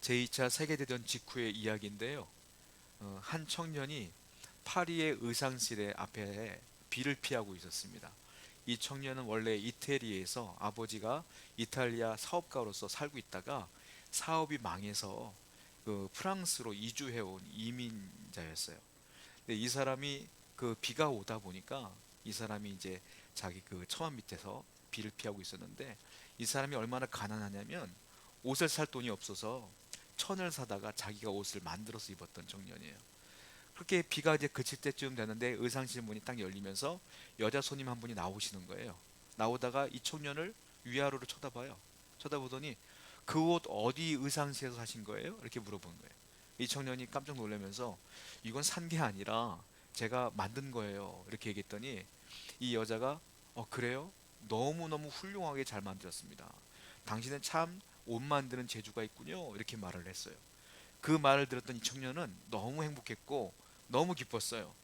제2차 세계대전 직후의 이야기인데요. 한 청년이 파리의 의상실의 앞에 비를 피하고 있었습니다. 이 청년은 원래 이태리에서 아버지가 이탈리아 사업가로서 살고 있다가 사업이 망해서 그 프랑스로 이주해온 이민자였어요. 근데 이 사람이 그 비가 오다 보니까 이 사람이 이제 자기 그 처마 밑에서 비를 피하고 있었는데, 이 사람이 얼마나 가난하냐면 옷을 살 돈이 없어서 천을 사다가 자기가 옷을 만들어서 입었던 청년이에요. 그렇게 비가 이제 그칠 때쯤 되는데 의상실 문이 딱 열리면서 여자 손님 한 분이 나오시는 거예요. 나오다가 이 청년을 위아래로 쳐다봐요. 쳐다보더니 그 옷 어디 의상실에서 사신 거예요? 이렇게 물어본 거예요. 이 청년이 깜짝 놀라면서 이건 산 게 아니라 제가 만든 거예요, 이렇게 얘기했더니 이 여자가 그래요? 너무너무 훌륭하게 잘 만들었습니다. 당신은 참 옷 만드는 재주가 있군요, 이렇게 말을 했어요. 그 말을 들었던 이 청년은 너무 행복했고 너무 기뻤어요.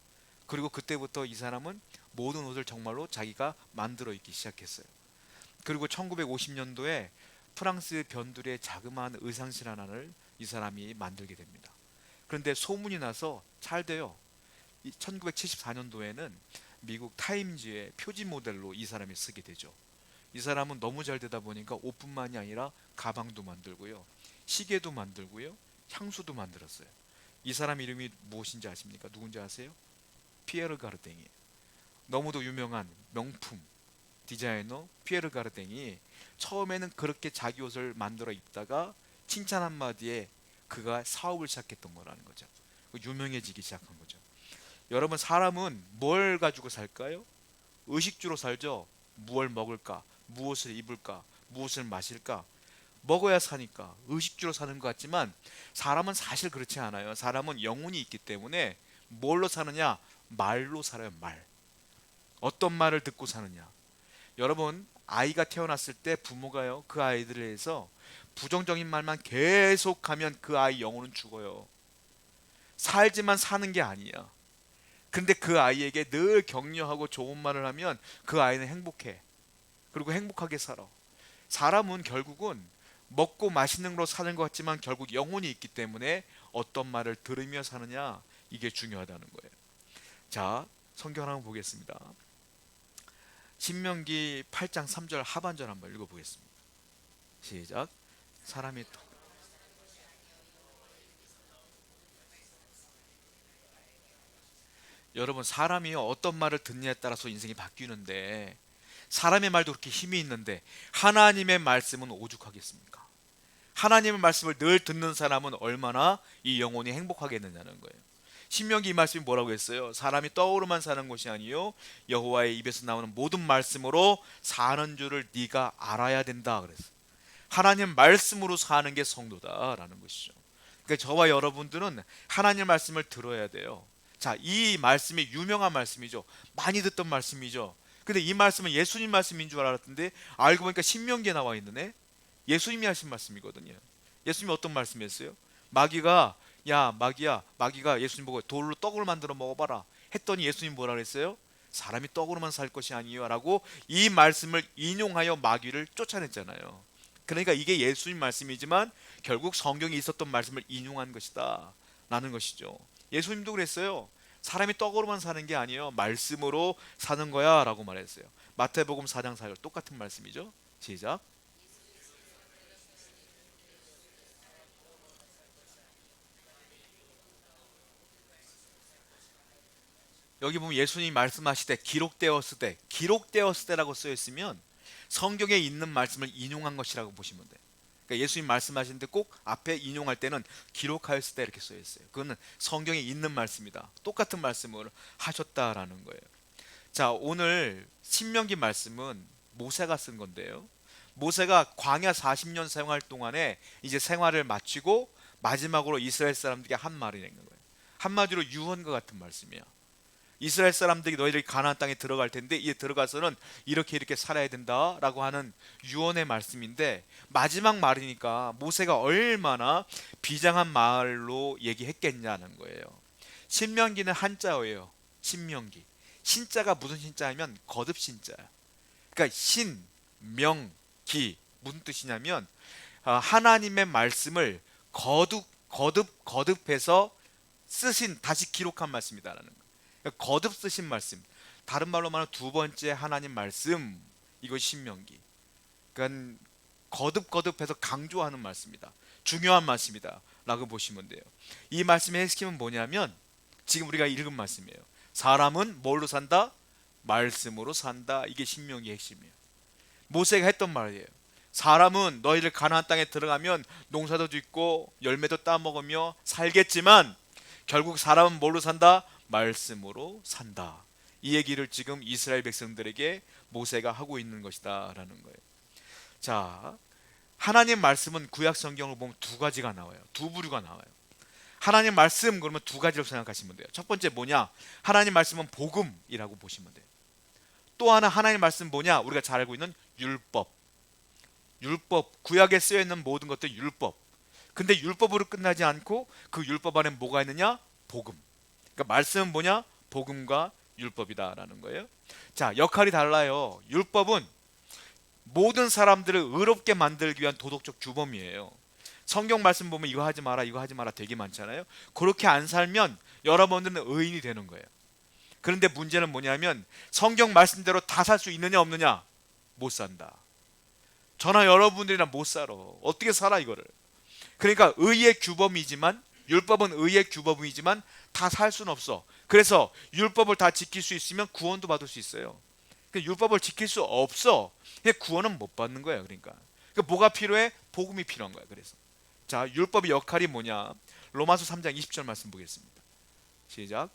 그리고 그때부터 이 사람은 모든 옷을 정말로 자기가 만들어 입기 시작했어요. 그리고 1950년도에 프랑스 변두리의 자그마한 의상실 하나를 이 사람이 만들게 됩니다. 그런데 소문이 나서 잘 돼요. 1974년도에는 미국 타임즈의 표지 모델로 이 사람이 쓰게 되죠. 이 사람은 너무 잘 되다 보니까 옷뿐만이 아니라 가방도 만들고요, 시계도 만들고요, 향수도 만들었어요. 이 사람 이름이 무엇인지 아십니까? 누군지 아세요? 피에르 가르댕이에요. 너무도 유명한 명품 디자이너 피에르 가르댕이 처음에는 그렇게 자기 옷을 만들어 입다가 칭찬 한마디에 그가 사업을 시작했던 거라는 거죠. 유명해지기 시작한 거죠. 여러분, 사람은 뭘 가지고 살까요? 의식주로 살죠. 무엇을 먹을까? 무엇을 입을까? 무엇을 마실까? 먹어야 사니까 의식주로 사는 것 같지만 사람은 사실 그렇지 않아요. 사람은 영혼이 있기 때문에 뭘로 사느냐? 말로 살아요. 말. 어떤 말을 듣고 사느냐? 여러분, 아이가 태어났을 때 부모가요, 그 아이들에 대해서 부정적인 말만 계속하면 그 아이 영혼은 죽어요. 살지만 사는 게 아니야. 근데 그 아이에게 늘 격려하고 좋은 말을 하면 그 아이는 행복해. 그리고 행복하게 살아. 사람은 결국은 먹고 마시는 걸로 사는 것 같지만 결국 영혼이 있기 때문에 어떤 말을 들으며 사느냐, 이게 중요하다는 거예요. 자, 성경 한번 보겠습니다. 신명기 8장 3절 하반절 한번 읽어보겠습니다. 시작. 사람이 또 여러분, 사람이 어떤 말을 듣느냐에 따라서 인생이 바뀌는데, 사람의 말도 그렇게 힘이 있는데 하나님의 말씀은 오죽하겠습니까? 하나님의 말씀을 늘 듣는 사람은 얼마나 이 영혼이 행복하겠느냐는 거예요. 신명기 이 말씀이 뭐라고 했어요? 사람이 떡으로만 사는 것이 아니요 여호와의 입에서 나오는 모든 말씀으로 사는 줄을 네가 알아야 된다 그랬어요. 하나님 말씀으로 사는 게 성도다라는 것이죠. 그러니까 저와 여러분들은 하나님 말씀을 들어야 돼요. 자, 이 말씀이 유명한 말씀이죠. 많이 듣던 말씀이죠. 근데 이 말씀은 예수님 말씀인 줄 알았던데 알고 보니까 신명기에 나와 있는 예수님이 하신 말씀이거든요. 예수님이 어떤 말씀이었어요? 마귀가 야 마귀야, 마귀가 예수님 보고 돌로 떡을 만들어 먹어봐라 했더니 예수님 뭐라 그랬어요? 사람이 떡으로만 살 것이 아니요 라고 이 말씀을 인용하여 마귀를 쫓아냈잖아요. 그러니까 이게 예수님 말씀이지만 결국 성경에 있었던 말씀을 인용한 것이다 라는 것이죠. 예수님도 그랬어요. 사람이 떡으로만 사는 게 아니에요, 말씀으로 사는 거야 라고 말했어요. 마태복음 4장 4절 똑같은 말씀이죠. 시작. 여기 보면 예수님이 말씀하시되 기록되었을 때, 기록되었을 때라고 쓰여 있으면 성경에 있는 말씀을 인용한 것이라고 보시면 돼요. 그러니까 예수님 말씀하시는데 꼭 앞에 인용할 때는 기록하였을 때 이렇게 써 있어요. 그거는 성경에 있는 말씀이다. 똑같은 말씀을 하셨다라는 거예요. 자, 오늘 신명기 말씀은 모세가 쓴 건데요. 모세가 광야 40년 생활 동안에 이제 생활을 마치고 마지막으로 이스라엘 사람들에게 한 말이 있는 거예요. 한마디로 유언과 같은 말씀이야. 이스라엘 사람들이 너희들이 가나안 땅에 들어갈 텐데 이에 들어가서는 이렇게 이렇게 살아야 된다라고 하는 유언의 말씀인데, 마지막 말이니까 모세가 얼마나 비장한 말로 얘기했겠냐는 거예요. 신명기는 한자어예요. 신명기. 신자가 무슨 신자냐면 거듭 신자야. 그러니까 신, 명, 기 무슨 뜻이냐면 하나님의 말씀을 거듭해서 쓰신, 다시 기록한 말씀이다라는 거예요. 그러니까 거듭 쓰신 말씀, 다른 말로 말하면 두 번째 하나님 말씀, 이것이 신명기. 그러니까 거듭해서 강조하는 말씀이다, 중요한 말씀이다 라고 보시면 돼요. 이 말씀의 핵심은 뭐냐면 지금 우리가 읽은 말씀이에요. 사람은 뭘로 산다? 말씀으로 산다. 이게 신명기의 핵심이에요. 모세가 했던 말이에요. 사람은 너희들 가나안 땅에 들어가면 농사도 짓고 열매도 따먹으며 살겠지만 결국 사람은 뭘로 산다? 말씀으로 산다. 이 얘기를 지금 이스라엘 백성들에게 모세가 하고 있는 것이다 라는 거예요. 자, 하나님 말씀은 구약 성경을 보면 두 가지가 나와요. 두 부류가 나와요. 하나님 말씀 그러면 두 가지로 생각하시면 돼요. 첫 번째 뭐냐? 하나님 말씀은 복음이라고 보시면 돼요. 또 하나 하나님 말씀 뭐냐? 우리가 잘 알고 있는 율법. 구약에 쓰여 있는 모든 것들 율법. 근데 율법으로 끝나지 않고 그 율법 안에 뭐가 있느냐? 복음. 그러니까 말씀은 뭐냐? 복음과 율법이다라는 거예요. 자, 역할이 달라요. 율법은 모든 사람들을 의롭게 만들기 위한 도덕적 규범이에요. 성경 말씀 보면 이거 하지 마라, 이거 하지 마라 되게 많잖아요. 그렇게 안 살면 여러분들은 의인이 되는 거예요. 그런데 문제는 뭐냐면 성경 말씀대로 다 살 수 있느냐 없느냐? 못 산다. 저나 여러분들이나 못 살아. 어떻게 살아 이거를? 그러니까 의의 규범이지만, 율법은 의의 규범이지만 다 살 수는 없어. 그래서 율법을 다 지킬 수 있으면 구원도 받을 수 있어요. 율법을 지킬 수 없어. 구원은 못 받는 거예요. 그러니까 뭐가 필요해? 복음이 필요한 거야. 그래서 자, 율법의 역할이 뭐냐? 로마서 3장 20절 말씀 보겠습니다. 시작.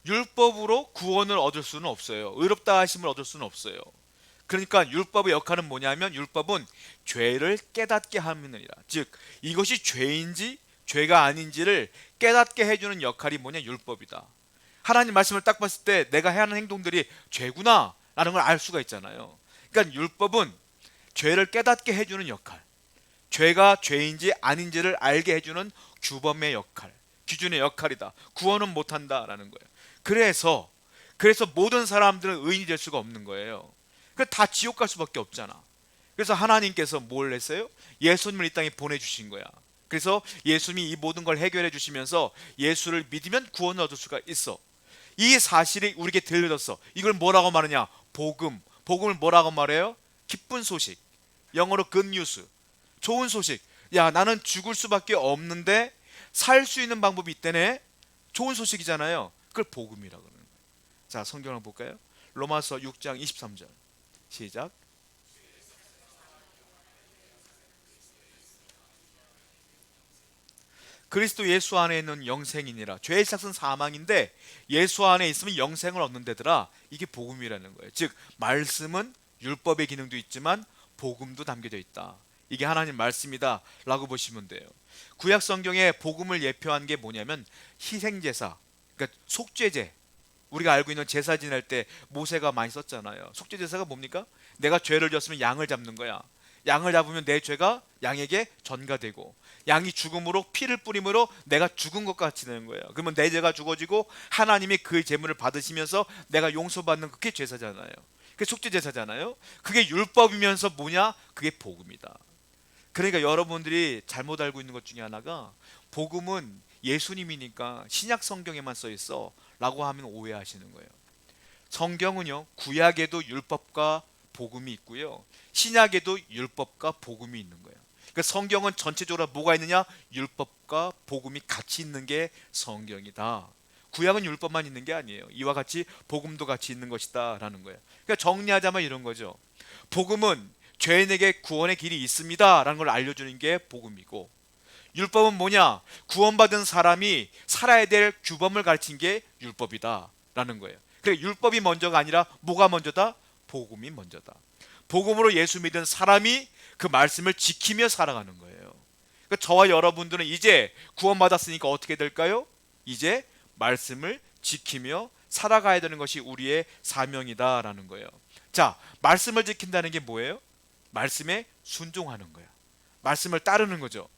율법으로 구원을 얻을 수는 없어요. 의롭다 하심을 얻을 수는 없어요. 그러니까 율법의 역할은 뭐냐면 율법은 죄를 깨닫게 하느니라. 즉 이것이 죄인지 죄가 아닌지를 깨닫게 해주는 역할이 뭐냐? 율법이다. 하나님 말씀을 딱 봤을 때 내가 하는 행동들이 죄구나 라는 걸 알 수가 있잖아요. 그러니까 율법은 죄를 깨닫게 해주는 역할, 죄가 죄인지 아닌지를 알게 해주는 규범의 역할, 기준의 역할이다. 구원은 못한다라는 거예요. 그래서 모든 사람들은 의인이 될 수가 없는 거예요. 다 지옥 갈 수밖에 없잖아. 그래서 하나님께서 뭘 했어요? 예수님을 이 땅에 보내주신 거야. 그래서 예수님이 이 모든 걸 해결해 주시면서 예수를 믿으면 구원을 얻을 수가 있어. 이 사실이 우리에게 들려졌어. 이걸 뭐라고 말하냐? 복음. 복음을 뭐라고 말해요? 기쁜 소식. 영어로 good news. 좋은 소식. 야, 나는 죽을 수밖에 없는데 살 수 있는 방법이 있다네. 좋은 소식이잖아요. 그걸 복음이라고 그러는 거예요. 자, 성경을 볼까요? 로마서 6장 23절 시작. 그리스도 예수 안에 있는 영생이니라. 죄의 시작은 사망인데 예수 안에 있으면 영생을 얻는 데더라. 이게 복음이라는 거예요. 즉 말씀은 율법의 기능도 있지만 복음도 담겨져 있다. 이게 하나님 말씀이다 라고 보시면 돼요. 구약 성경에 복음을 예표한 게 뭐냐면 희생제사, 그러니까 속죄제. 우리가 알고 있는 제사 지낼 때 모세가 많이 썼잖아요. 속죄제사가 뭡니까? 내가 죄를 졌으면 양을 잡는 거야. 양을 잡으면 내 죄가 양에게 전가되고, 양이 죽음으로 피를 뿌림으로 내가 죽은 것 같이 되는 거예요. 그러면 내 죄가 죽어지고 하나님이 그 제물을 받으시면서 내가 용서받는, 그게 제사잖아요. 그게 속죄제사잖아요. 그게 율법이면서 뭐냐? 그게 복음이다. 그러니까 여러분들이 잘못 알고 있는 것 중에 하나가 복음은 예수님이니까 신약 성경에만 써 있어 라고 하면 오해하시는 거예요. 성경은요, 구약에도 율법과 복음이 있고요, 신약에도 율법과 복음이 있는 거예요. 그러니까 성경은 전체적으로 뭐가 있느냐? 율법과 복음이 같이 있는 게 성경이다. 구약은 율법만 있는 게 아니에요. 이와 같이 복음도 같이 있는 것이다 라는 거예요. 그러니까 정리하자면 이런 거죠. 복음은 죄인에게 구원의 길이 있습니다 라는 걸 알려주는 게 복음이고, 율법은 뭐냐? 구원받은 사람이 살아야 될 규범을 가르친 게 율법이다 라는 거예요. 그래, 율법이 먼저가 아니라 뭐가 먼저다? 복음이 먼저다. 복음으로 예수 믿은 사람이 그 말씀을 지키며 살아가는 거예요. 그러니까 저와 여러분들은 이제 구원받았으니까 어떻게 될까요? 이제 말씀을 지키며 살아가야 되는 것이 우리의 사명이다라는 거예요. 자, 말씀을 지킨다는 게 뭐예요? 말씀에 순종하는 거야. 말씀을 따르는 거죠.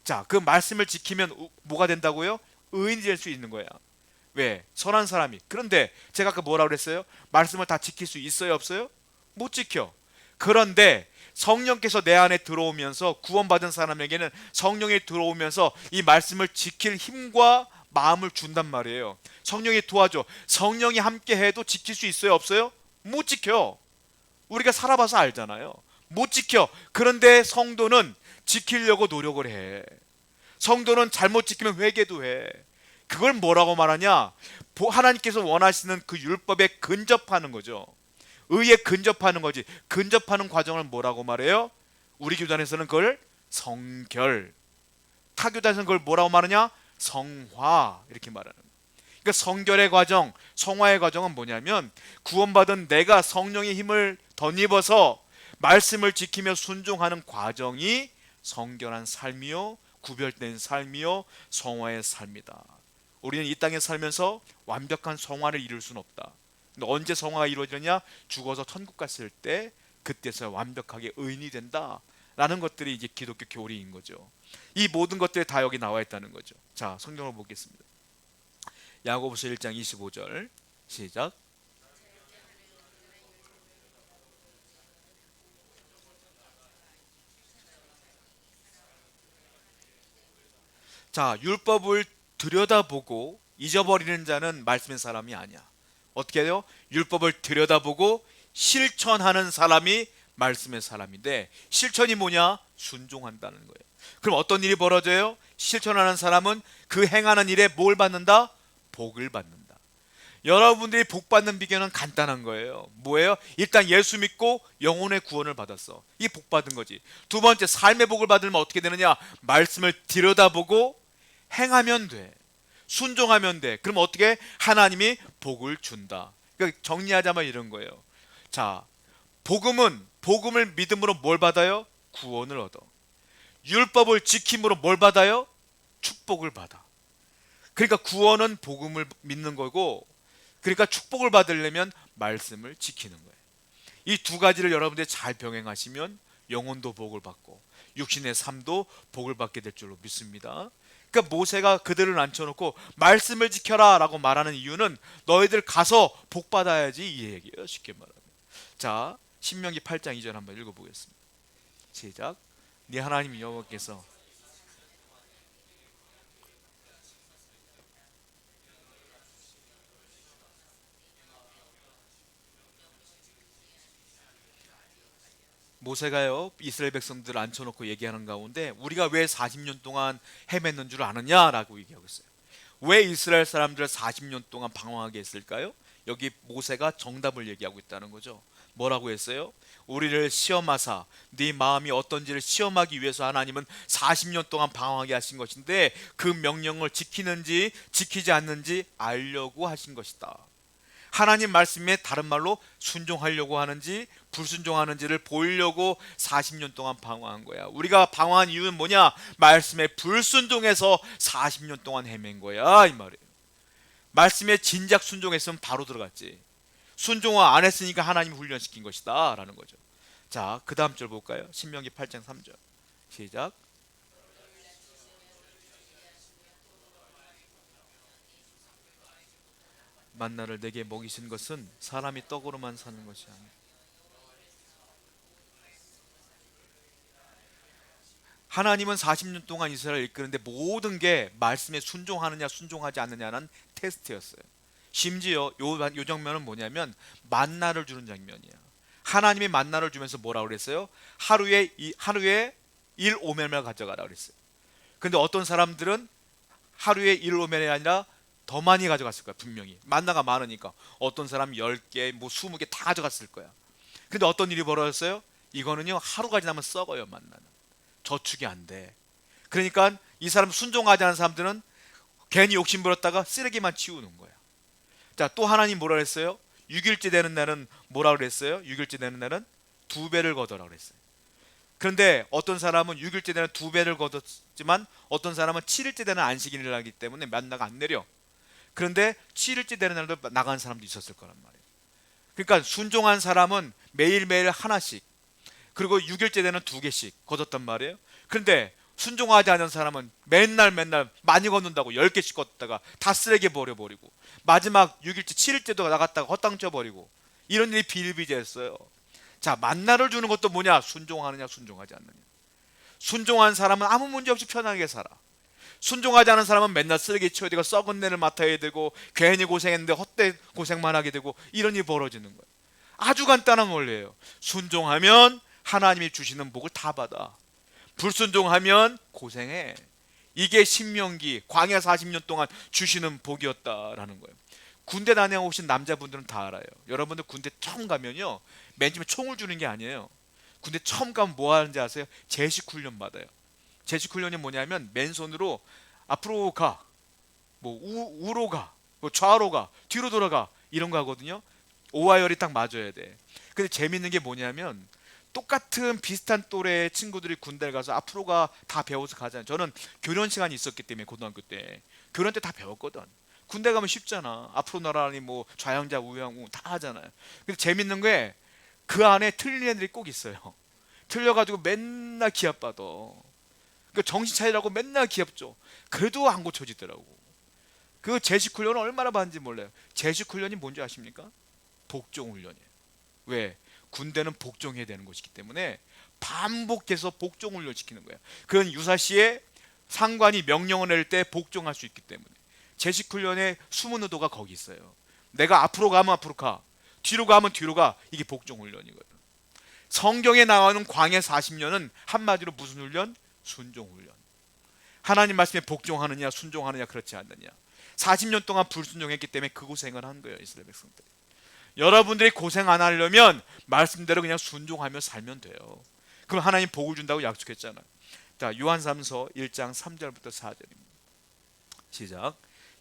자, 그 말씀을 지키면 뭐가 된다고요? 의인이 될 수 있는 거야. 왜? 선한 사람이. 그런데 제가 아까 뭐라고 그랬어요? 말씀을 다 지킬 수 있어요, 없어요? 못 지켜. 그런데 성령께서 내 안에 들어오면서 구원받은 사람에게는 성령이 들어오면서 이 말씀을 지킬 힘과 마음을 준단 말이에요. 성령이 도와줘. 성령이 함께 해도 지킬 수 있어요, 없어요? 못 지켜. 우리가 살아봐서 알잖아요. 못 지켜. 그런데 성도는 지키려고 노력을 해. 성도는 잘못 지키면 회개도 해. 그걸 뭐라고 말하냐? 하나님께서 원하시는 그 율법에 근접하는 거죠. 의에 근접하는 거지. 근접하는 과정을 뭐라고 말해요? 우리 교단에서는 그걸 성결, 타 교단에서는 그걸 뭐라고 말하냐? 성화, 이렇게 말하는 거예요. 그러니까 성결의 과정, 성화의 과정은 뭐냐면 구원받은 내가 성령의 힘을 덧입어서 말씀을 지키며 순종하는 과정이 성결한 삶이요, 구별된 삶이요, 성화의 삶이다. 우리는 이 땅에 살면서 완벽한 성화를 이룰 수는 없다. 근데 언제 성화가 이루어지느냐? 죽어서 천국 갔을 때, 그때서 완벽하게 의인이 된다 라는 것들이 이제 기독교 교리인 거죠. 이 모든 것들이 다 여기 나와 있다는 거죠. 자, 성경을 보겠습니다. 야고보서 1장 25절 시작. 자, 율법을 들여다보고 잊어버리는 자는 말씀의 사람이 아니야. 어떻게 해요? 율법을 들여다보고 실천하는 사람이 말씀의 사람인데, 실천이 뭐냐? 순종한다는 거예요. 그럼 어떤 일이 벌어져요? 실천하는 사람은 그 행하는 일에 뭘 받는다? 복을 받는다. 여러분들이 복 받는 비결은 간단한 거예요. 뭐예요? 일단 예수 믿고 영혼의 구원을 받았어. 이게 복 받은 거지. 두 번째, 삶의 복을 받으면 어떻게 되느냐? 말씀을 들여다보고 행하면 돼. 순종하면 돼. 그럼 어떻게? 하나님이 복을 준다. 그러니까 정리하자면 이런 거예요. 자, 복음을 믿음으로 뭘 받아요? 구원을 얻어. 율법을 지킴으로 뭘 받아요? 축복을 받아. 그러니까 구원은 복음을 믿는 거고, 그러니까 축복을 받으려면 말씀을 지키는 거예요. 이 두 가지를 여러분들이 잘 병행하시면 영혼도 복을 받고 육신의 삶도 복을 받게 될 줄로 믿습니다. 그러니까 모세가 그들을 앉혀놓고 말씀을 지켜라 라고 말하는 이유는 너희들 가서 복 받아야지, 이 얘기예요. 쉽게 말하면. 자, 신명기 8장 2절 한번 읽어보겠습니다. 시작. 네 하나님 여호와께서 모세가요 이스라엘 백성들을 앉혀놓고 얘기하는 가운데 우리가 왜 40년 동안 헤맸는 줄 아느냐라고 얘기하고 있어요. 왜 이스라엘 사람들을 40년 동안 방황하게 했을까요? 여기 모세가 정답을 얘기하고 있다는 거죠. 뭐라고 했어요? 우리를 시험하사 네 마음이 어떤지를 시험하기 위해서 하나님은 40년 동안 방황하게 하신 것인데, 그 명령을 지키는지 지키지 않는지 알려고 하신 것이다. 하나님 말씀에 다른 말로 순종하려고 하는지 불순종하는지를 보이려고 40년 동안 방황한 거야. 우리가 방황한 이유는 뭐냐? 말씀에 불순종해서 40년 동안 헤맨 거야, 이 말이에요. 말씀에 진작 순종했으면 바로 들어갔지. 순종을 안 했으니까 하나님이 훈련시킨 것이다 라는 거죠. 자, 그 다음 절 볼까요? 신명기 8장 3절 시작. 만나를 내게 먹이신 것은 사람이 떡으로만 사는 것이 아니라. 하나님은 40년 동안 이스라엘을 이끄는데 모든 게 말씀에 순종하느냐 순종하지 않느냐는 테스트였어요. 심지어 요 장면은 뭐냐면 만나를 주는 장면이야. 하나님이 만나를 주면서 뭐라고 그랬어요? 하루에 1오멜만 가져가라 그랬어요. 근데 어떤 사람들은 하루에 1오멜이 아니라 더 많이 가져갔을 거야. 분명히 만나가 많으니까 어떤 사람 10개 뭐 20개 다 가져갔을 거야. 근데 어떤 일이 벌어졌어요? 이거는요 하루가 지나면 썩어요. 만나는 저축이 안 돼. 그러니까 이 사람 순종하지 않은 사람들은 괜히 욕심 부렸다가 쓰레기만 치우는 거야. 자, 또 하나님 뭐라 그랬어요? 6일째 되는 날은 뭐라 그랬어요? 6일째 되는 날은 2배를 거둬라 그랬어요. 그런데 어떤 사람은 6일째 되는 2배를 거뒀지만 어떤 사람은 7일째 되는 안식일을 하기 때문에 만나가 안 내려. 그런데 7일째 되는 날도 나간 사람도 있었을 거란 말이에요. 그러니까 순종한 사람은 매일매일 하나씩, 그리고 6일째 되는 2개씩 거뒀단 말이에요. 그런데 순종하지 않은 사람은 맨날 많이 걷는다고 10개씩 걷다가 다 쓰레기 버려버리고 마지막 6일째 7일째도 나갔다가 헛땅 쳐버리고, 이런 일이 비일비재했어요. 자, 만나를 주는 것도 뭐냐? 순종하느냐 순종하지 않느냐. 순종한 사람은 아무 문제 없이 편하게 살아. 순종하지 않은 사람은 맨날 쓰레기 치워야 되고 썩은 내를 맡아야 되고 괜히 고생했는데 헛되이 고생만 하게 되고 이런 일이 벌어지는 거예요. 아주 간단한 원리예요. 순종하면 하나님이 주시는 복을 다 받아. 불순종하면 고생해. 이게 신명기 광야 40년 동안 주시는 복이었다라는 거예요. 군대 다녀오신 남자분들은 다 알아요. 여러분들 군대 처음 가면요, 맨 처음에 총을 주는 게 아니에요. 군대 처음 가면 뭐 하는지 아세요? 제식 훈련 받아요. 제식 훈련이 뭐냐면 맨손으로 앞으로 가, 뭐 우로 가, 뭐 좌로 가, 뒤로 돌아가 이런 거 하거든요. 오화열이 딱 맞아야 돼. 근데 재밌는 게 뭐냐면 똑같은 비슷한 또래 친구들이 군대를 가서 앞으로 가 다 배워서 가잖아요. 저는 교련 시간이 있었기 때문에 고등학교 때 교련 때 다 배웠거든. 군대 가면 쉽잖아. 앞으로 나라니 뭐 좌양자 우양우 다 하잖아요. 근데 재밌는 게 그 안에 틀린 애들이 꼭 있어요. 틀려가지고 맨날 기합 받아. 그 정신 차리라고 맨날 기합 줘. 그래도 안 고쳐지더라고. 그 제식 훈련은 얼마나 받는지 몰라요. 제식 훈련이 뭔지 아십니까? 복종 훈련이에요. 왜? 군대는 복종해야 되는 것이기 때문에 반복해서 복종 훈련 시키는 거예요. 그건 유사시에 상관이 명령을 내릴 때 복종할 수 있기 때문에 제식 훈련의 숨은 의도가 거기 있어요. 내가 앞으로 가면 앞으로 가, 뒤로 가면 뒤로 가. 이게 복종 훈련이거든. 성경에 나오는 광야 40년은 한마디로 무슨 훈련? 순종 훈련. 하나님 말씀에 복종하느냐 순종하느냐 그렇지 않느냐. 40년 동안 불순종했기 때문에 그 고생을 한 거예요, 이스라엘 백성들이. 여러분들이 고생 안 하려면 말씀대로 그냥 순종하며 살면 돼요. 그럼 하나님 복을 준다고 약속했잖아요. 자, 요한삼서 1장 3절부터 4절입니다. 시작.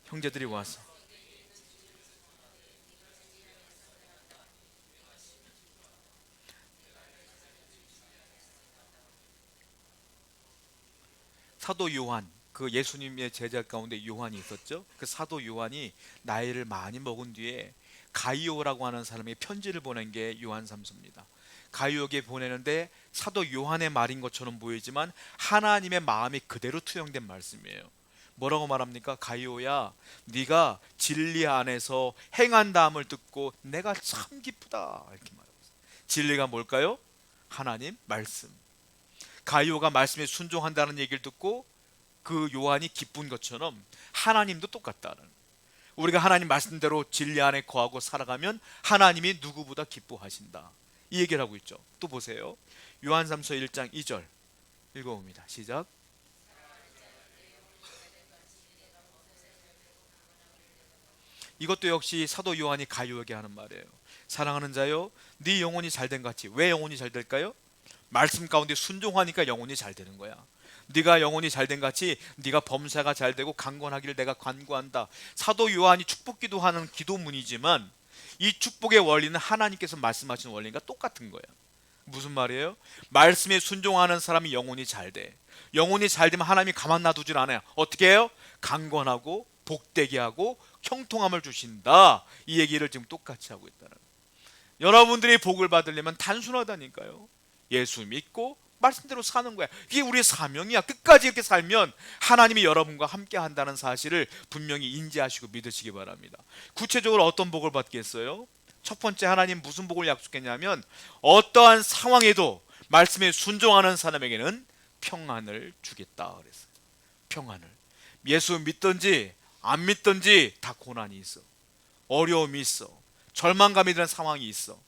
형제들이 와서 사도 요한, 그 예수님의 제자 가운데 요한이 있었죠. 그 사도 요한이 나이를 많이 먹은 뒤에 가이오라고 하는 사람에게 편지를 보낸 게 요한삼서입니다. 가이오에게 보내는데 사도 요한의 말인 것처럼 보이지만 하나님의 마음이 그대로 투영된 말씀이에요. 뭐라고 말합니까? 가이오야, 네가 진리 안에서 행한다함을 듣고 내가 참 기쁘다 이렇게 말하고 있어요. 진리가 뭘까요? 하나님 말씀. 가이오가 말씀에 순종한다는 얘기를 듣고 그 요한이 기쁜 것처럼 하나님도 똑같다는, 우리가 하나님 말씀대로 진리 안에 거하고 살아가면 하나님이 누구보다 기뻐하신다 이 얘기를 하고 있죠. 또 보세요. 요한삼서 1장 2절 읽어봅니다. 시작. 이것도 역시 사도 요한이 가이오에게 하는 말이에요. 사랑하는 자요, 네 영혼이 잘된 같이. 왜 영혼이 잘 될까요? 말씀 가운데 순종하니까 영혼이 잘 되는 거야. 네가 영혼이 잘된 같이 네가 범사가 잘 되고 강건하기를 내가 간구한다. 사도 요한이 축복 기도하는 기도문이지만 이 축복의 원리는 하나님께서 말씀하신 원리가 똑같은 거야. 무슨 말이에요? 말씀에 순종하는 사람이 영혼이 잘 돼. 영혼이 잘 되면 하나님이 가만 놔두질 않아요. 어떻게 해요? 강건하고 복되게 하고 형통함을 주신다. 이 얘기를 지금 똑같이 하고 있다는 거예요. 여러분들이 복을 받으려면 단순하다니까요. 예수 믿고 말씀대로 사는 거야. 이게 우리의 사명이야. 끝까지 이렇게 살면 하나님이 여러분과 함께 한다는 사실을 분명히 인지하시고 믿으시기 바랍니다. 구체적으로 어떤 복을 받겠어요? 첫 번째, 하나님 무슨 복을 약속했냐면 어떠한 상황에도 말씀에 순종하는 사람에게는 평안을 주겠다 그랬어요. 평안을. 예수 믿든지 안 믿든지 다 고난이 있어. 어려움이 있어. 절망감이 드는 상황이 있어.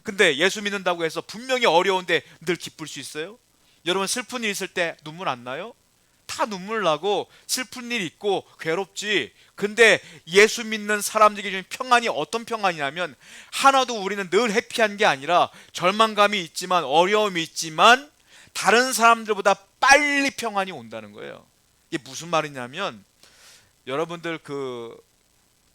근데 예수 믿는다고 해서 분명히 어려운데 늘 기쁠 수 있어요? 여러분 슬픈 일 있을 때 눈물 안 나요? 다 눈물 나고 슬픈 일 있고 괴롭지. 근데 예수 믿는 사람들에게 주는 평안이 어떤 평안이냐면 하나도 우리는 늘 해피한 게 아니라 절망감이 있지만 어려움이 있지만 다른 사람들보다 빨리 평안이 온다는 거예요. 이게 무슨 말이냐면 여러분들 그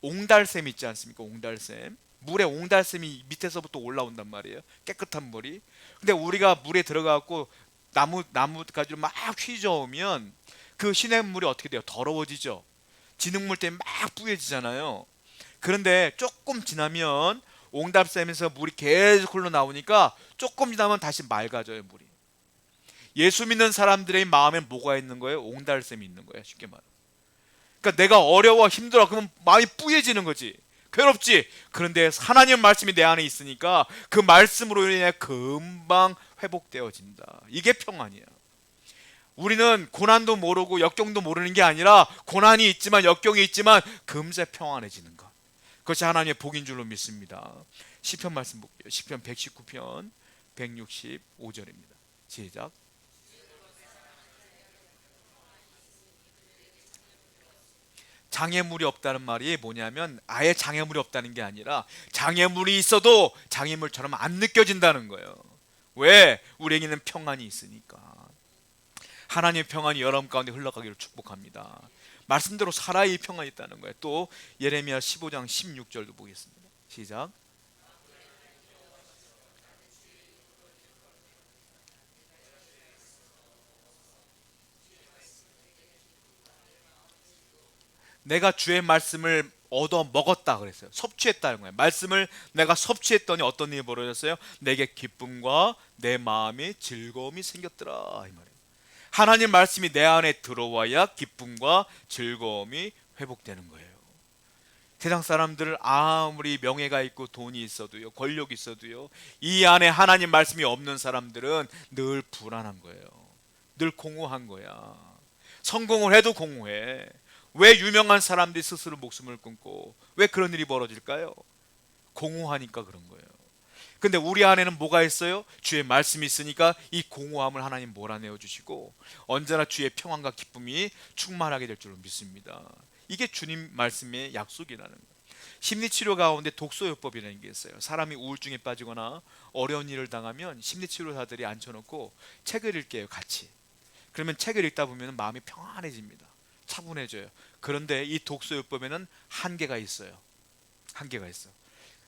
옹달샘 있지 않습니까? 옹달샘. 물에 옹달샘이 밑에서부터 올라온단 말이에요. 깨끗한 물이. 근데 우리가 물에 들어가고 나무가지로 막 휘저으면 그 시냇물이 어떻게 돼요? 더러워지죠. 진흙물 때문에 막 뿌얘지잖아요. 그런데 조금 지나면 옹달샘에서 물이 계속 흘러나오니까 조금 지나면 다시 맑아져요, 물이. 예수 믿는 사람들의 마음에 뭐가 있는 거예요? 옹달샘이 있는 거예요, 쉽게 말하면. 그러니까 내가 어려워 힘들어 그러면 마음이 뿌얘지는 거지. 괴롭지. 그런데 하나님 말씀이 내 안에 있으니까 그 말씀으로 인해 금방 회복되어진다. 이게 평안이야. 우리는 고난도 모르고 역경도 모르는 게 아니라 고난이 있지만 역경이 있지만 금세 평안해지는 것. 그것이 하나님의 복인 줄로 믿습니다. 시편 말씀 볼게요. 시편 119편 165절입니다. 시작. 장애물이 없다는 말이 뭐냐면 아예 장애물이 없다는 게 아니라 장애물이 있어도 장애물처럼 안 느껴진다는 거예요. 왜? 우리에게는 평안이 있으니까. 하나님의 평안이 여러분 가운데 흘러가기를 축복합니다. 말씀대로 살아야 이 평안이 있다는 거예요. 또 예레미야 15장 16절도 보겠습니다. 시작. 내가 주의 말씀을 얻어 먹었다 그랬어요. 섭취했다는 거예요. 말씀을 내가 섭취했더니 어떤 일이 벌어졌어요? 내게 기쁨과 내 마음에 즐거움이 생겼더라 이 말이에요. 하나님 말씀이 내 안에 들어와야 기쁨과 즐거움이 회복되는 거예요. 세상 사람들 아무리 명예가 있고 돈이 있어도요, 권력이 있어도요, 이 안에 하나님 말씀이 없는 사람들은 늘 불안한 거예요. 늘 공허한 거야. 성공을 해도 공허해. 왜 유명한 사람들이 스스로 목숨을 끊고 왜 그런 일이 벌어질까요? 공허하니까 그런 거예요. 근데 우리 안에는 뭐가 있어요? 주의 말씀이 있으니까 이 공허함을 하나님 몰아내어 주시고 언제나 주의 평안과 기쁨이 충만하게 될 줄로 믿습니다. 이게 주님 말씀의 약속이라는 거예요. 심리치료 가운데 독서요법이라는 게 있어요. 사람이 우울증에 빠지거나 어려운 일을 당하면 심리치료사들이 앉혀놓고 책을 읽게요, 같이. 그러면 책을 읽다 보면 마음이 평안해집니다. 차분해져요. 그런데 이 독서요법에는 한계가 있어요. 한계가 있어.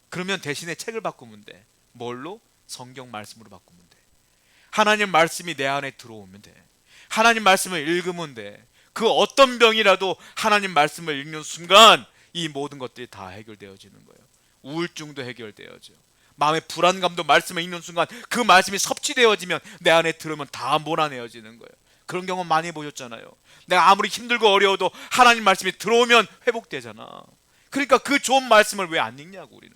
그러면 대신에 책을 바꾸면 돼. 뭘로? 성경 말씀으로 바꾸면 돼. 하나님 말씀이 내 안에 들어오면 돼. 하나님 말씀을 읽으면 돼. 그 어떤 병이라도 하나님 말씀을 읽는 순간 이 모든 것들이 다 해결되어지는 거예요. 우울증도 해결되어져. 마음의 불안감도 말씀을 읽는 순간 그 말씀이 섭취되어지면 내 안에 들으면 다 몰아내어지는 거예요. 그런 경험 많이 보셨잖아요. 내가 아무리 힘들고 어려워도 하나님 말씀이 들어오면 회복되잖아. 그러니까 그 좋은 말씀을 왜 안 읽냐고 우리는.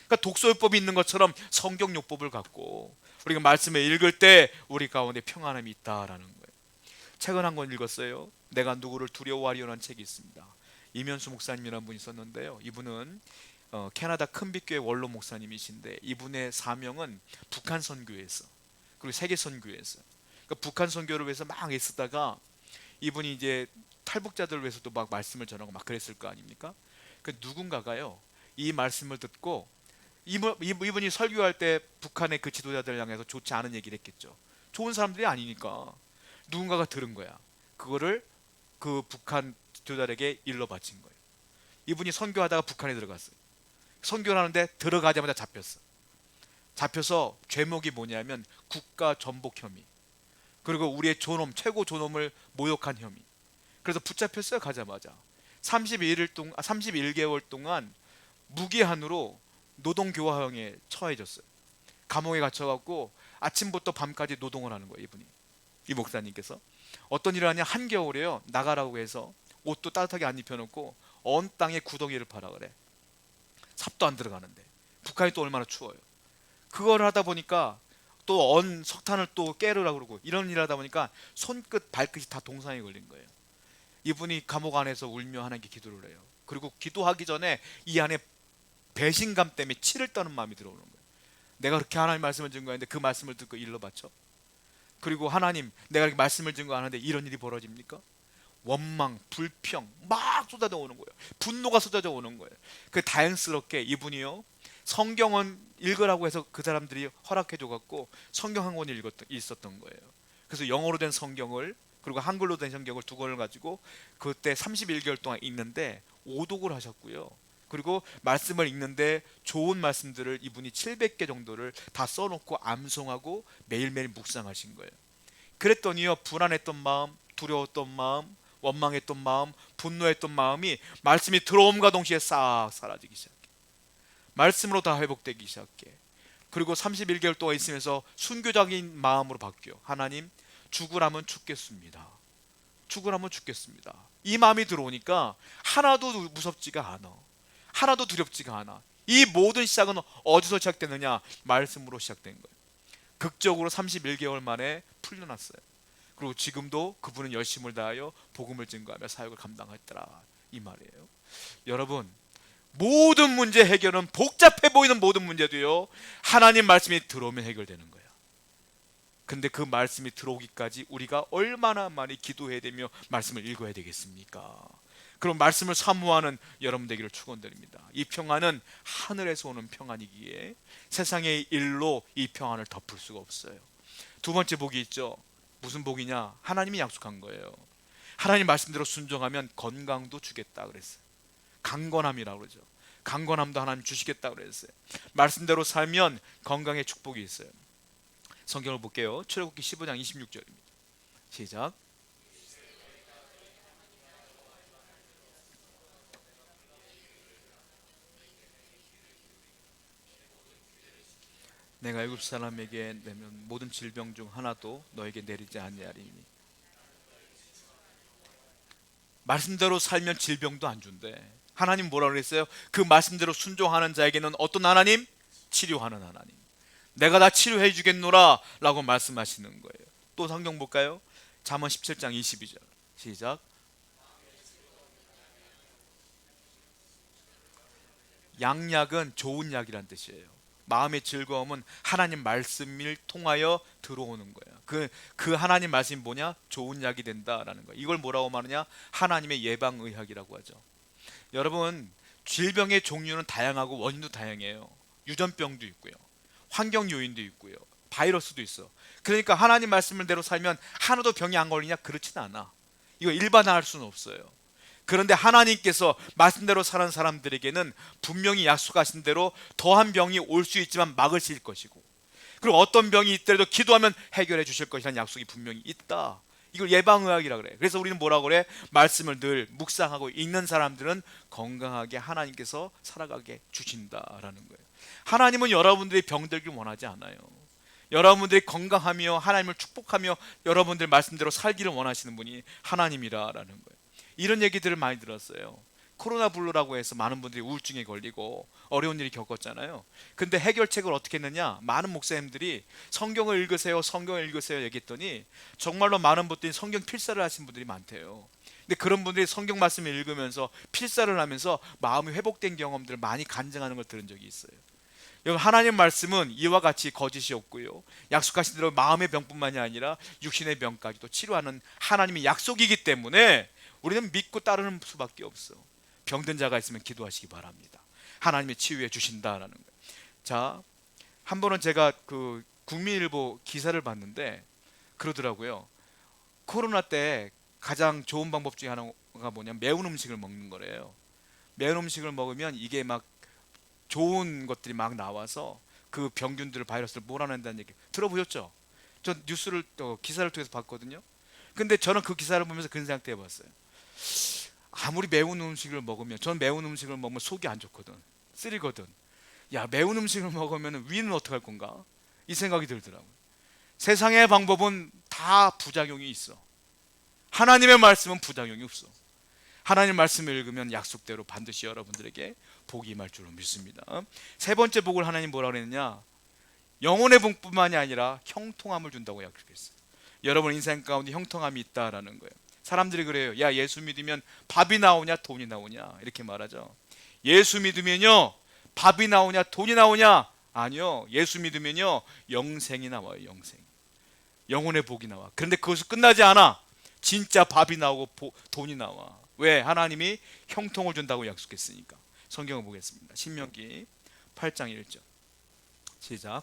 그러니까 독서요법이 있는 것처럼 성경요법을 갖고 우리가 말씀을 읽을 때 우리 가운데 평안함이 있다라는 거예요. 책은 한 권 읽었어요. 내가 누구를 두려워하리라는 책이 있습니다. 이면수 목사님이라는 분이 있었는데요. 이분은 캐나다 큰빛교회 원로 목사님이신데 이분의 사명은 북한 선교에서 그리고 세계 선교에서 그러니까 북한 선교를 위해서 막 애쓰다가 이분이 이제 탈북자들을 위해서도 막 말씀을 전하고 막 그랬을 거 아닙니까? 그 누군가가요 이 말씀을 듣고 이분이 설교할 때 북한의 그 지도자들을 향해서 좋지 않은 얘기를 했겠죠. 좋은 사람들이 아니니까 누군가가 들은 거야. 그거를 그 북한 지도자에게 일러 바친 거예요. 이분이 선교하다가 북한에 들어갔어요. 선교를 하는데 들어가자마자 잡혔어. 잡혀서 죄목이 뭐냐면 국가 전복 혐의, 그리고 우리의 존엄, 최고 존엄을 모욕한 혐의. 그래서 붙잡혔어요. 가자마자 31개월 동안 무기한으로 노동교화형에 처해졌어요. 감옥에 갇혀갖고 아침부터 밤까지 노동을 하는 거예요. 이분이, 이 목사님께서 어떤 일을 하냐, 한겨울에요 나가라고 해서 옷도 따뜻하게 안 입혀놓고 언 땅에 구덩이를 파라 그래. 삽도 안 들어가는데 북한이 또 얼마나 추워요. 그걸 하다 보니까 또 언 석탄을 또 깨르라 그러고 이런 일을 하다 보니까 손끝 발끝이 다 동상에 걸린 거예요. 이분이 감옥 안에서 울며 하나님께 기도를 해요. 그리고 기도하기 전에 이 안에 배신감 때문에 치를 떠는 마음이 들어오는 거예요. 내가 그렇게 하나님 말씀을 증거하는데 그 말씀을 듣고 일러 바쳐. 그리고 하나님, 내가 이렇게 말씀을 증거하는데 이런 일이 벌어집니까? 원망, 불평 막 쏟아져 오는 거예요. 분노가 쏟아져 오는 거예요. 그 다행스럽게 이분이요 성경은 읽으라고 해서 그 사람들이 허락해 줘갖고 성경 한 권을 있었던 거예요. 그래서 영어로 된 성경을 그리고 한글로 된 성경을 두 권을 가지고 그때 31개월 동안 읽는데 오독을 하셨고요. 그리고 말씀을 읽는데 좋은 말씀들을 이분이 700개 정도를 다 써놓고 암송하고 매일매일 묵상하신 거예요. 그랬더니요 불안했던 마음, 두려웠던 마음, 원망했던 마음, 분노했던 마음이 말씀이 들어옴과 동시에 싹 사라지기 시작해. 말씀으로 다 회복되기 시작해. 그리고 31개월 동안 있으면서 순교적인 마음으로 바뀌어. 하나님, 죽으라면 죽겠습니다. 죽으라면 죽겠습니다. 이 마음이 들어오니까 하나도 무섭지가 않아. 하나도 두렵지가 않아. 이 모든 시작은 어디서 시작되느냐? 말씀으로 시작된 거예요. 극적으로 31개월 만에 풀려났어요. 그리고 지금도 그분은 열심을 다하여 복음을 증거하며 사역을 감당했더라, 이 말이에요. 여러분, 모든 문제 해결은, 복잡해 보이는 모든 문제도요, 하나님 말씀이 들어오면 해결되는 거예요. 근데 그 말씀이 들어오기까지 우리가 얼마나 많이 기도해야 되며 말씀을 읽어야 되겠습니까? 그럼 말씀을 사모하는 여러분 되기를 축원드립니다. 이 평안은 하늘에서 오는 평안이기에 세상의 일로 이 평안을 덮을 수가 없어요. 두 번째 복이 있죠. 무슨 복이냐? 하나님이 약속한 거예요. 하나님 말씀대로 순종하면 건강도 주겠다 그랬어요. 강건함이라고 그러죠. 강건함도 하나님 주시겠다 그랬어요. 말씀대로 살면 건강의 축복이 있어요. 성경을 볼게요. 출애굽기 15장 26절입니다. 시작. 내가 애굽 사람에게 내면 모든 질병 중 하나도 너에게 내리지 아니하리니. 말씀대로 살면 질병도 안 준대. 하나님 뭐라 그랬어요? 그 말씀대로 순종하는 자에게는 어떤 하나님? 치료하는 하나님. 내가 다 치료해 주겠노라 라고 말씀하시는 거예요. 또 성경 볼까요? 잠언 17장 22절 시작. 양약은 좋은 약이란 뜻이에요. 마음의 즐거움은 하나님 말씀을 통하여 들어오는 거예요. 그 하나님 말씀이 뭐냐? 좋은 약이 된다라는 거예요. 이걸 뭐라고 말하냐? 하나님의 예방의학이라고 하죠. 여러분, 질병의 종류는 다양하고 원인도 다양해요. 유전병도 있고요, 환경 요인도 있고요, 바이러스도 있어. 그러니까 하나님 말씀대로 살면 하나도 병이 안 걸리냐? 그렇진 않아. 이거 일반화할 수는 없어요. 그런데 하나님께서 말씀대로 사는 사람들에게는 분명히 약속하신 대로 더한 병이 올 수 있지만 막으실 것이고, 그리고 어떤 병이 있더라도 기도하면 해결해 주실 것이라는 약속이 분명히 있다. 이걸 예방의학이라 그래. 그래서 우리는 뭐라 그래? 말씀을 늘 묵상하고 읽는 사람들은 건강하게 하나님께서 살아가게 주신다라는 거예요. 하나님은 여러분들이 병들길 원하지 않아요. 여러분들이 건강하며 하나님을 축복하며 여러분들 말씀대로 살기를 원하시는 분이 하나님이라는 거예요. 이런 얘기들을 많이 들었어요. 코로나 블루라고 해서 많은 분들이 우울증에 걸리고 어려운 일이 겪었잖아요. 근데 해결책을 어떻게 했느냐? 많은 목사님들이 성경을 읽으세요, 성경을 읽으세요 얘기했더니 정말로 많은 분들이 성경 필사를 하신 분들이 많대요. 근데 그런 분들이 성경 말씀을 읽으면서 필사를 하면서 마음이 회복된 경험들을 많이 간증하는 걸 들은 적이 있어요. 여러분, 하나님 말씀은 이와 같이 거짓이 없고요, 약속하신 대로 마음의 병뿐만이 아니라 육신의 병까지도 치료하는 하나님의 약속이기 때문에 우리는 믿고 따르는 수밖에 없어. 병든 자가 있으면 기도하시기 바랍니다. 하나님이 치유해 주신다라는 거예요. 자, 한 번은 제가 그 국민일보 기사를 봤는데 그러더라고요. 코로나 때 가장 좋은 방법 중에 하나가 뭐냐면 매운 음식을 먹는 거래요. 매운 음식을 먹으면 이게 막 좋은 것들이 막 나와서 그 병균들을, 바이러스를 몰아낸다는 얘기 들어보셨죠? 전 뉴스를 기사를 통해서 봤거든요. 근데 저는 그 기사를 보면서 그런 생각 해봤어요. 아무리 매운 음식을 먹으면, 전 매운 음식을 먹으면 속이 안 좋거든, 쓰리거든. 야, 매운 음식을 먹으면 위는 어떡할 건가? 이 생각이 들더라고요. 세상의 방법은 다 부작용이 있어. 하나님의 말씀은 부작용이 없어. 하나님 말씀을 읽으면 약속대로 반드시 여러분들에게 복이 임할 줄로 믿습니다. 세 번째 복을 하나님 뭐라 그랬느냐? 영혼의 복뿐만이 아니라 형통함을 준다고 약속했어요. 여러분 인생 가운데 형통함이 있다라는 거예요. 사람들이 그래요. 야, 예수 믿으면 밥이 나오냐 돈이 나오냐 이렇게 말하죠. 예수 믿으면요 밥이 나오냐 돈이 나오냐? 아니요, 예수 믿으면요 영생이 나와요. 영생, 영혼의 복이 나와. 그런데 그것이 끝나지 않아. 진짜 밥이 나오고 돈이 나와. 왜? 하나님이 형통을 준다고 약속했으니까. 성경을 보겠습니다. 신명기 8장 1절 시작.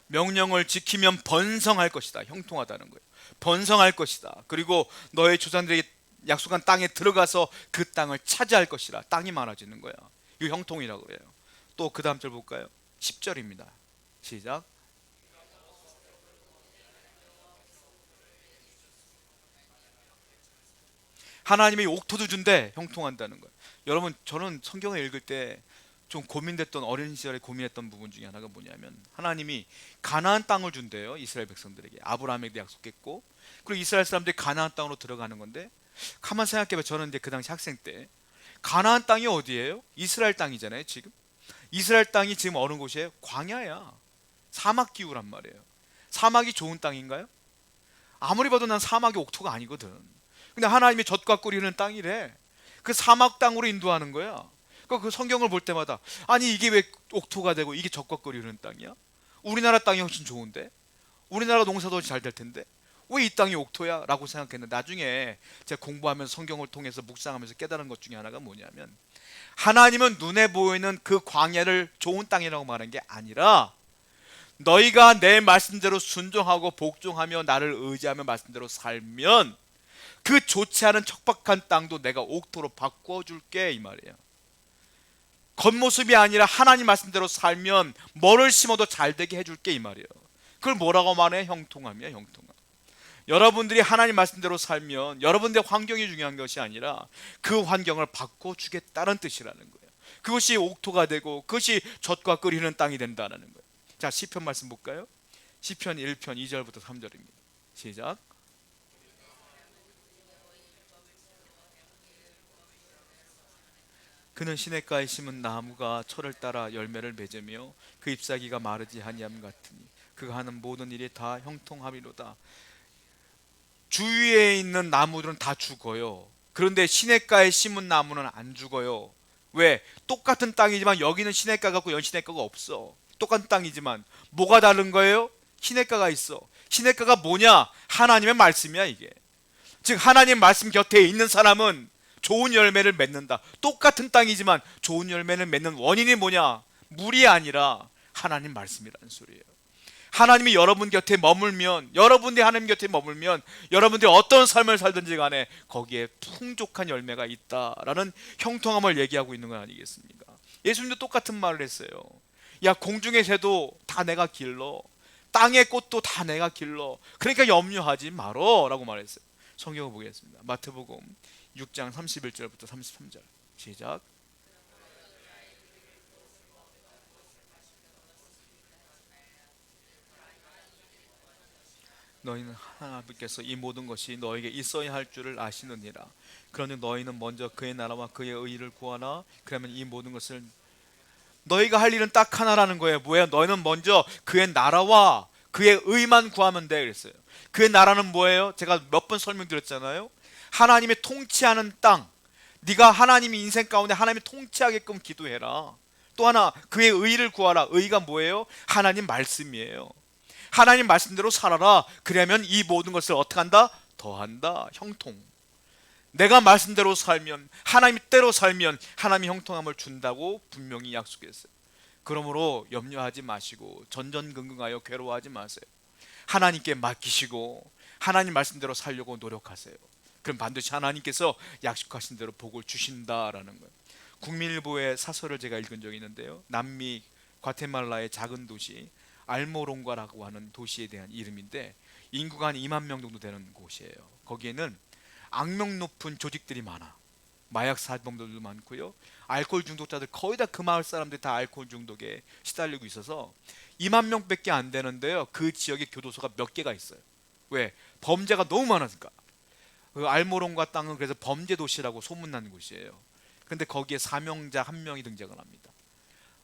명령을 지키면 번성할 것이다. 형통하다는 거예요. 번성할 것이다. 그리고 너의 조상들에게 약속한 땅에 들어가서 그 땅을 차지할 것이라. 땅이 많아지는 거야. 이거 형통이라고 그래요. 또 그 다음 절 볼까요? 10절입니다. 시작. 하나님이 옥토도 준대. 형통한다는 거예요. 여러분, 저는 성경을 읽을 때 좀 고민됐던, 어린 시절에 고민했던 부분 중에 하나가 뭐냐면, 하나님이 가나안 땅을 준대요. 이스라엘 백성들에게 아브라함에게 약속했고, 그리고 이스라엘 사람들이 가나안 땅으로 들어가는 건데, 가만 생각해봐. 저는 이제 그 당시 학생 때 가나안 땅이 어디예요? 이스라엘 땅이잖아요. 지금 이스라엘 땅이 지금 어느 곳이에요? 광야야. 사막 기후란 말이에요. 사막이 좋은 땅인가요? 아무리 봐도 난 사막이 옥토가 아니거든. 근데 하나님이 젖과 꿀이 흐르는 땅이래. 그 사막 땅으로 인도하는 거야. 그러니까 그 성경을 볼 때마다, 아니 이게 왜 옥토가 되고 이게 젖과 꿀이 흐르는 땅이야? 우리나라 땅이 훨씬 좋은데, 우리나라 농사도 잘 될 텐데 왜 이 땅이 옥토야? 라고 생각했는데, 나중에 제가 공부하면서 성경을 통해서 묵상하면서 깨달은 것 중에 하나가 뭐냐면, 하나님은 눈에 보이는 그 광야를 좋은 땅이라고 말한 게 아니라, 너희가 내 말씀대로 순종하고 복종하며 나를 의지하며 말씀대로 살면 그 좋지 않은 척박한 땅도 내가 옥토로 바꾸어 줄게, 이 말이에요. 겉모습이 아니라 하나님 말씀대로 살면 뭐를 심어도 잘 되게 해줄게, 이 말이에요. 그걸 뭐라고 말해? 형통함이야, 형통함. 여러분들이 하나님 말씀대로 살면 여러분들의 환경이 중요한 것이 아니라 그 환경을 바꿔주겠다는 뜻이라는 거예요. 그것이 옥토가 되고 그것이 젖과 끓이는 땅이 된다는 거예요. 자, 시편 말씀 볼까요? 시편 1편 2절부터 3절입니다. 시작. 그는 시냇가에 심은 나무가 철을 따라 열매를 맺으며 그 잎사귀가 마르지 아니함 같으니 그가 하는 모든 일이 다 형통함이로다. 주위에 있는 나무들은 다 죽어요. 그런데 시냇가에 심은 나무는 안 죽어요. 왜? 똑같은 땅이지만 여기는 시냇가 같고 여기 시냇가가 없어. 똑같은 땅이지만 뭐가 다른 거예요? 시냇가가 있어. 시냇가가 뭐냐? 하나님의 말씀이야, 이게. 즉 하나님 말씀 곁에 있는 사람은 좋은 열매를 맺는다. 똑같은 땅이지만 좋은 열매를 맺는 원인이 뭐냐? 물이 아니라 하나님 말씀이라는 소리예요. 하나님이 여러분 곁에 머물면, 여러분들이 하나님 곁에 머물면 여러분들이 어떤 삶을 살든지 간에 거기에 풍족한 열매가 있다라는 형통함을 얘기하고 있는 건 아니겠습니까? 예수님도 똑같은 말을 했어요. 야, 공중의 새도 다 내가 길러, 땅의 꽃도 다 내가 길러, 그러니까 염려하지 말어 라고 말했어요. 성경을 보겠습니다. 마태복음 6장 31절부터 33절 시작. 너희는 하나님께서 이 모든 것이 너에게 있어야 할 줄을 아시느니라. 그러니 너희는 먼저 그의 나라와 그의 의를 구하라. 그러면 이 모든 것을, 너희가 할 일은 딱 하나라는 거예요. 뭐예요? 너희는 먼저 그의 나라와 그의 의만 구하면 돼 그랬어요. 그의 나라는 뭐예요? 제가 몇 번 설명드렸잖아요. 하나님의 통치하는 땅, 네가 하나님이 인생 가운데 하나님이 통치하게끔 기도해라. 또 하나, 그의 의를 구하라. 의가 뭐예요? 하나님 말씀이에요. 하나님 말씀대로 살아라. 그러면 이 모든 것을 어떻게 한다? 더한다. 형통. 내가 말씀대로 살면, 하나님 때로 살면 하나님이 형통함을 준다고 분명히 약속했어요. 그러므로 염려하지 마시고 전전긍긍하여 괴로워하지 마세요. 하나님께 맡기시고 하나님 말씀대로 살려고 노력하세요. 그럼 반드시 하나님께서 약속하신 대로 복을 주신다라는 거예요. 국민일보의 사설을 제가 읽은 적이 있는데요. 남미 과테말라의 작은 도시 알모롱과라고 하는 도시에 대한 이름인데, 인구가 한 2만 명 정도 되는 곳이에요. 거기에는 악명 높은 조직들이 많아. 마약 사범들도 많고요. 알코올 중독자들, 거의 다 그 마을 사람들이 다 알코올 중독에 시달리고 있어서 2만 명밖에 안 되는데요. 그 지역에 교도소가 몇 개가 있어요. 왜? 범죄가 너무 많으니까. 그 알모롱과 땅은 그래서 범죄 도시라고 소문난 곳이에요. 그런데 거기에 사명자 한 명이 등장을 합니다.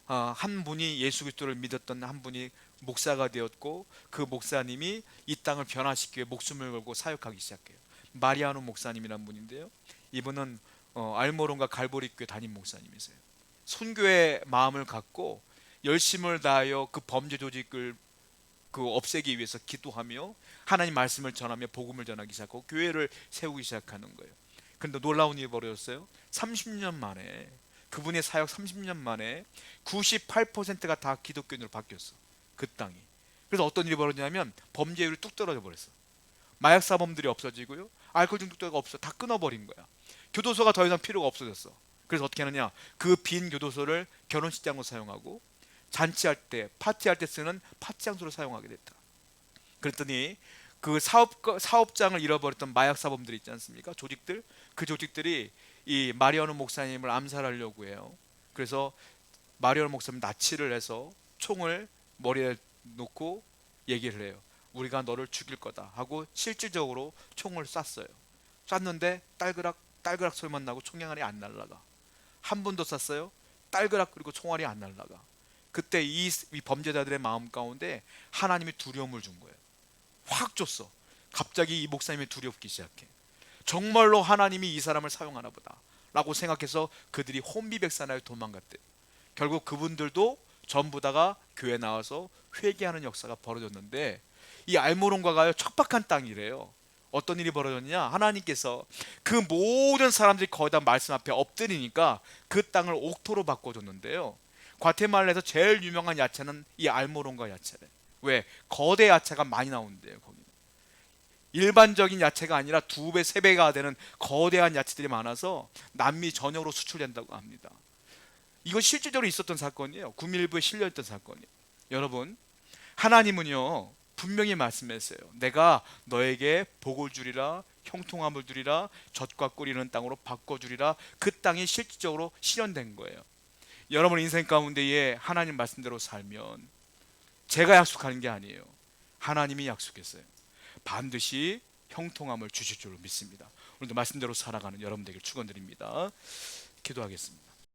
한 분이 예수 그리스도를 믿었던 한 분이 목사가 되었고, 그 목사님이 이 땅을 변화시키기 위해 목숨을 걸고 사역하기 시작해요. 마리아노 목사님이라는 분인데요. 이분은 알모론과 갈보리교회 담임 목사님이세요. 선교의 마음을 갖고 열심을 다하여 그 범죄 조직을 없애기 위해서 기도하며 하나님 말씀을 전하며 복음을 전하기 시작하고 교회를 세우기 시작하는 거예요. 그런데 놀라운 일이 벌어졌어요. 30년 만에, 그분의 사역 30년 만에 98%가 다 기독교인으로 바뀌었어, 그 땅이. 그래서 어떤 일이 벌어지냐면 범죄율이 뚝 떨어져 버렸어. 마약 사범들이 없어지고요, 알코올 중독자가 없어, 다 끊어버린 거야. 교도소가 더 이상 필요가 없어졌어. 그래서 어떻게 하느냐, 그 빈 교도소를 결혼식장으로 사용하고 잔치할 때, 파티할 때 쓰는 파티 장소로 사용하게 됐다. 그랬더니 그 사업장을 잃어버렸던 마약 사범들 있지 않습니까? 그 조직들이 이 마리아노 목사님을 암살하려고 해요. 그래서 마리오 목사님 납치를 해서 총을 머리에 놓고 얘기를 해요. 우리가 너를 죽일 거다 하고 실질적으로 총을 쐈어요. 쐈는데 딸그락 딸그락 소리만 나고 총알이 안 날라가. 한 번 더 쐈어요. 딸그락 그리고 총알이 안 날라가. 그때 이 범죄자들의 마음 가운데 하나님이 두려움을 준 거예요. 확 줬어. 갑자기 이 목사님이 두렵기 시작해. 정말로 하나님이 이 사람을 사용하나 보다 라고 생각해서 그들이 혼비백산하여 도망갔대. 결국 그분들도 전부 다가 교회 나와서 회개하는 역사가 벌어졌는데, 이 알모론과가요 척박한 땅이래요. 어떤 일이 벌어졌냐, 하나님께서 그 모든 사람들이 거의 다 말씀 앞에 엎드리니까 그 땅을 옥토로 바꿔줬는데요. 과테말라에서 제일 유명한 야채는 이 알모론과 야채래. 왜? 거대 야채가 많이 나오는데요. 거기는 일반적인 야채가 아니라 2배, 3배가 되는 거대한 야채들이 많아서 남미 전역으로 수출된다고 합니다. 이건 실질적으로 있었던 사건이에요. 구밀부에 실려있던 사건이에요. 여러분, 하나님은요 분명히 말씀했어요. 내가 너에게 복을 주리라, 형통함을 주리라, 젖과 꿀 이는 땅으로 바꿔주리라. 그 땅이 실질적으로 실현된 거예요. 여러분 인생 가운데에 하나님 말씀대로 살면, 제가 약속하는 게 아니에요, 하나님이 약속했어요. 반드시 형통함을 주실 줄로 믿습니다. 오늘도 말씀대로 살아가는 여러분 되길 축원드립니다. 기도하겠습니다.